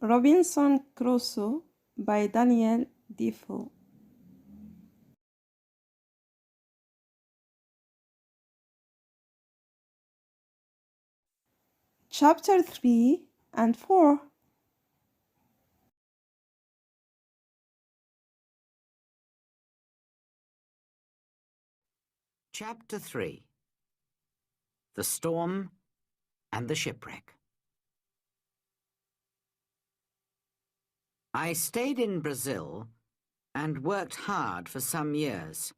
Robinson Crusoe by Daniel Defoe. Chapter 3 and 4. Chapter 3. The Storm and the Shipwreck. I stayed in Brazil and worked hard for some years.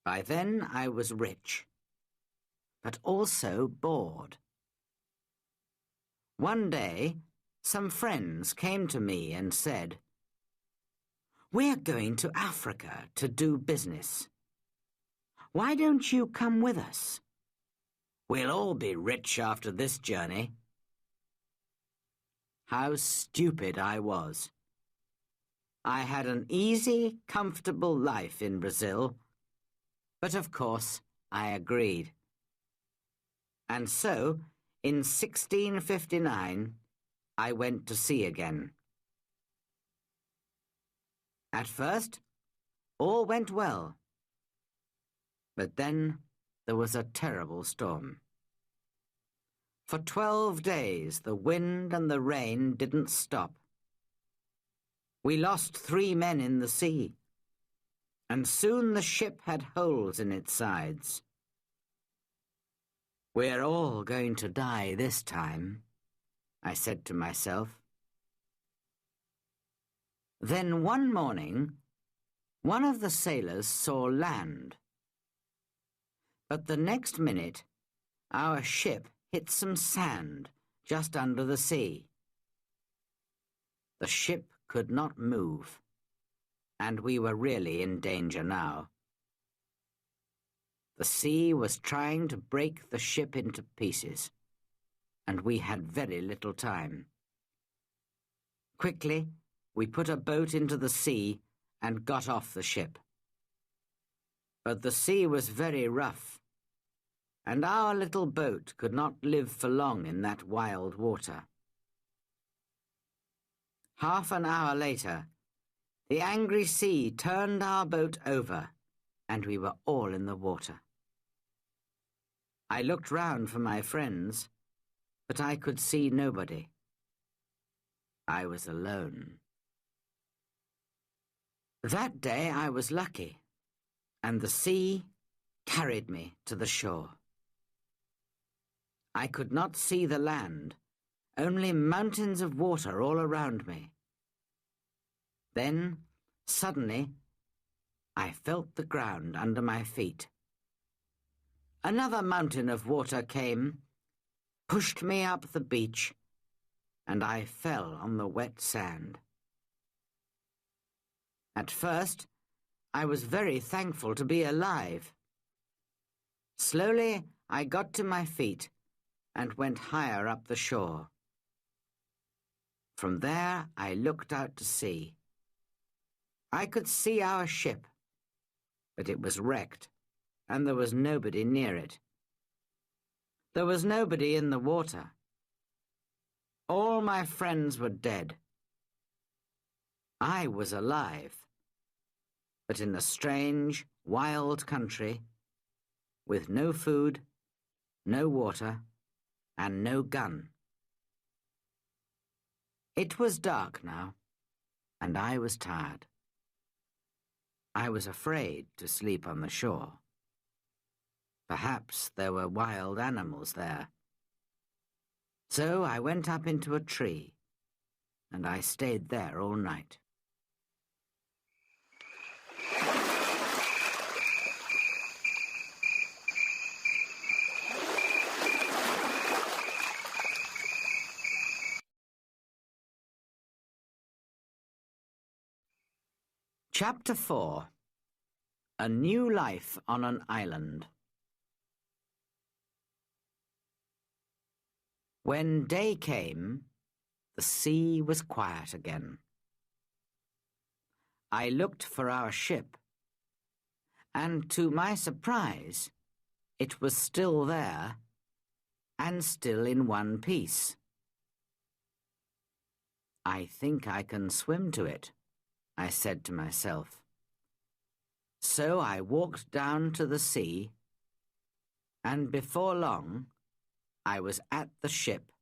By then I was rich, but also bored. One day, some friends came to me and said, "We're going to Africa to do business. Why don't you come with us? We'll all be rich after this journey." How stupid I was. I had an easy, comfortable life in Brazil, but of course I agreed. And so, in 1659, I went to sea again. At first, all went well. But then there was a terrible storm. For 12 days, the wind and the rain didn't stop. We lost 3 men in the sea, and soon the ship had holes in its sides. "We're all going to die this time," I said to myself. Then one morning, one of the sailors saw land. But the next minute, our ship hit some sand just under the sea. The ship could not move, and we were really in danger now. The sea was trying to break the ship into pieces, and we had very little time. Quickly, we put a boat into the sea and got off the ship. But the sea was very rough, and our little boat could not live for long in that wild water. Half an hour later, the angry sea turned our boat over, and we were all in the water. I looked round for my friends, but I could see nobody. I was alone. That day I was lucky, and the sea carried me to the shore. I could not see the land, only mountains of water all around me. Then, suddenly, I felt the ground under my feet. Another mountain of water came, pushed me up the beach, and I fell on the wet sand. At first, I was very thankful to be alive. Slowly, I got to my feet and went higher up the shore. From there, I looked out to sea. I could see our ship, but it was wrecked, and there was nobody near it. There was nobody in the water. All my friends were dead. I was alive, but in a strange, wild country, with no food, no water, and no gun. It was dark now, and I was tired. I was afraid to sleep on the shore. Perhaps there were wild animals there. So I went up into a tree, and I stayed there all night. Chapter 4. A New Life on an Island. When day came, the sea was quiet again. I looked for our ship, and to my surprise, it was still there, and still in one piece. I think I can swim to it, I said to myself. So I walked down to the sea, and before long I was at the ship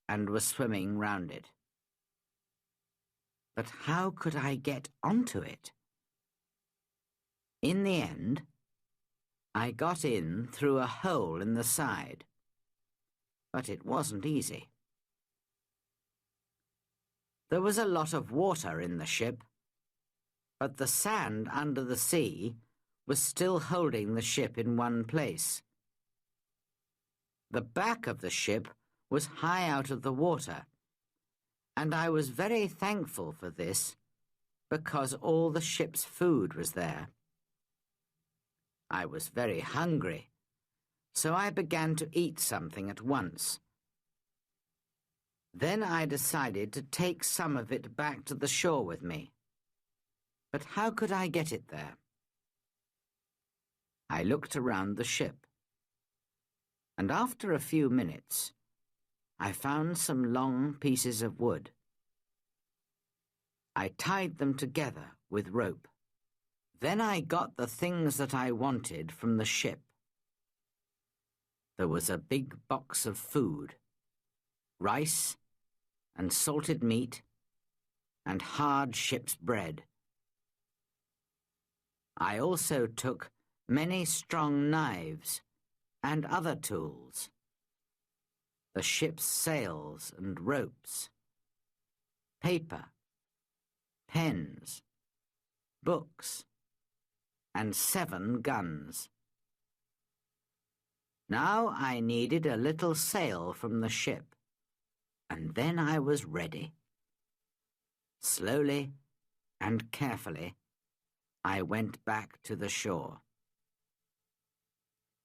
and was swimming round it. But how could I get onto it? In the end, I got in through a hole in the side, but it wasn't easy. There was a lot of water in the ship, but the sand under the sea was still holding the ship in one place. The back of the ship was high out of the water, and I was very thankful for this because all the ship's food was there. I was very hungry, so I began to eat something at once. Then I decided to take some of it back to the shore with me. But how could I get it there? I looked around the ship, and after a few minutes, I found some long pieces of wood. I tied them together with rope. Then I got the things that I wanted from the ship. There was a big box of food, rice and salted meat and hard ship's bread. I also took many strong knives and other tools, the ship's sails and ropes, paper, pens, books, and 7 guns. Now I needed a little sail from the ship, and then I was ready. Slowly and carefully, I went back to the shore.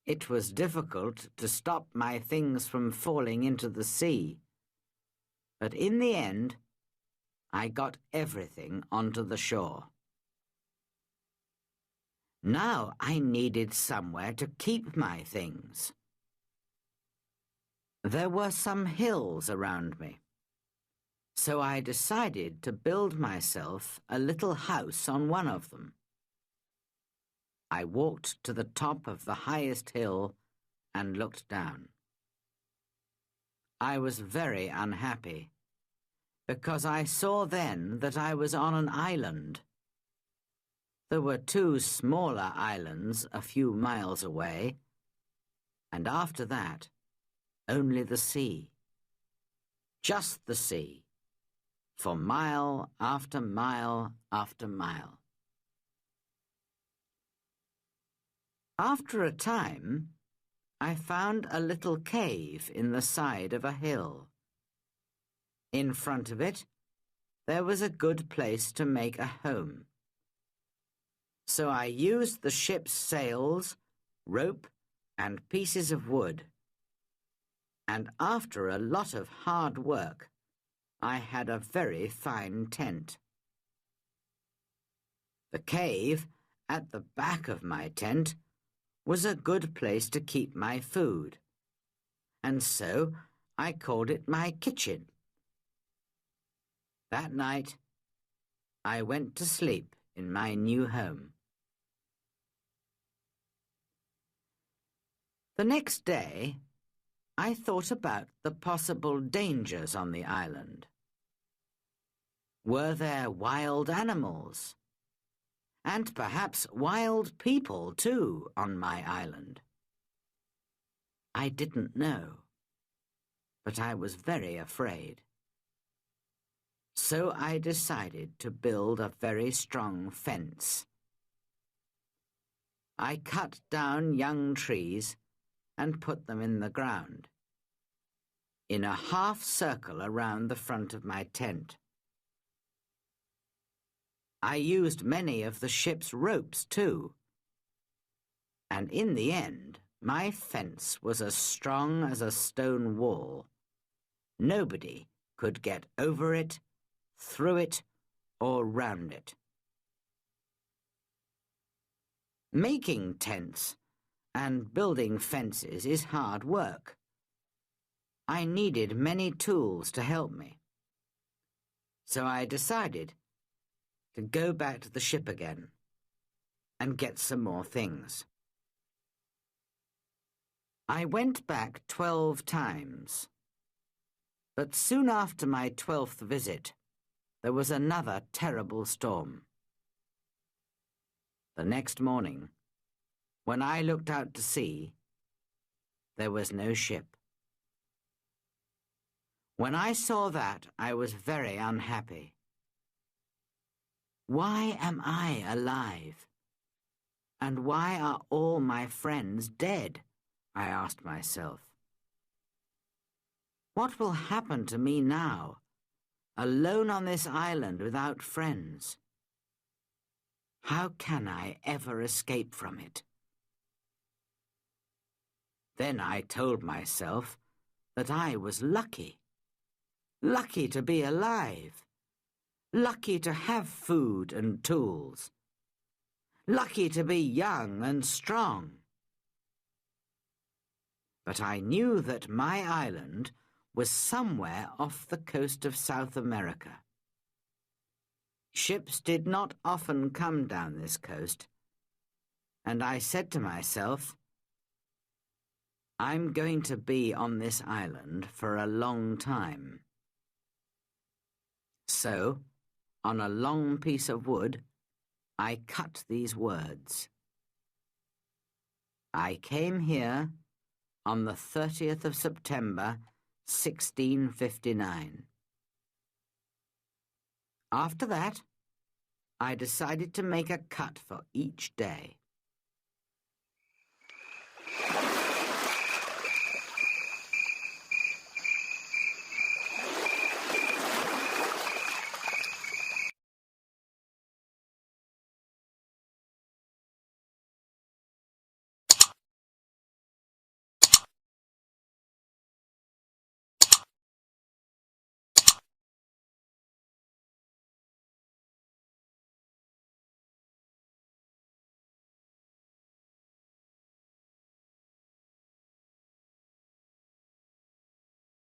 It was difficult to stop my things from falling into the sea, but in the end, I got everything onto the shore. Now I needed somewhere to keep my things. There were some hills around me, so I decided to build myself a little house on one of them. I walked to the top of the highest hill and looked down. I was very unhappy, because I saw then that I was on an island. There were 2 smaller islands a few miles away, and after that, only the sea. Just the sea, for mile after mile after mile. After a time, I found a little cave in the side of a hill. In front of it, there was a good place to make a home. So I used the ship's sails, rope, and pieces of wood. And after a lot of hard work, I had a very fine tent. The cave at the back of my tent was a good place to keep my food, and so I called it my kitchen. That night, I went to sleep in my new home. The next day, I thought about the possible dangers on the island. Were there wild animals? And perhaps wild people, too, on my island? I didn't know, but I was very afraid. So I decided to build a very strong fence. I cut down young trees and put them in the ground, in a half circle around the front of my tent. I used many of the ship's ropes, too, and in the end, my fence was as strong as a stone wall. Nobody could get over it, through it, or round it. Making tents and building fences is hard work. I needed many tools to help me. So I decided to go back to the ship again and get some more things. I went back 12 times, but soon after my 12th visit, there was another terrible storm. The next morning, when I looked out to sea, there was no ship. When I saw that, I was very unhappy. Why am I alive? And why are all my friends dead? I asked myself. What will happen to me now, alone on this island without friends? How can I ever escape from it? Then I told myself that I was lucky. Lucky to be alive. Lucky to have food and tools. Lucky to be young and strong. But I knew that my island was somewhere off the coast of South America. Ships did not often come down this coast, and I said to myself, I'm going to be on this island for a long time. So, on a long piece of wood, I cut these words. I came here on the 30th of September, 1659. After that, I decided to make a cut for each day.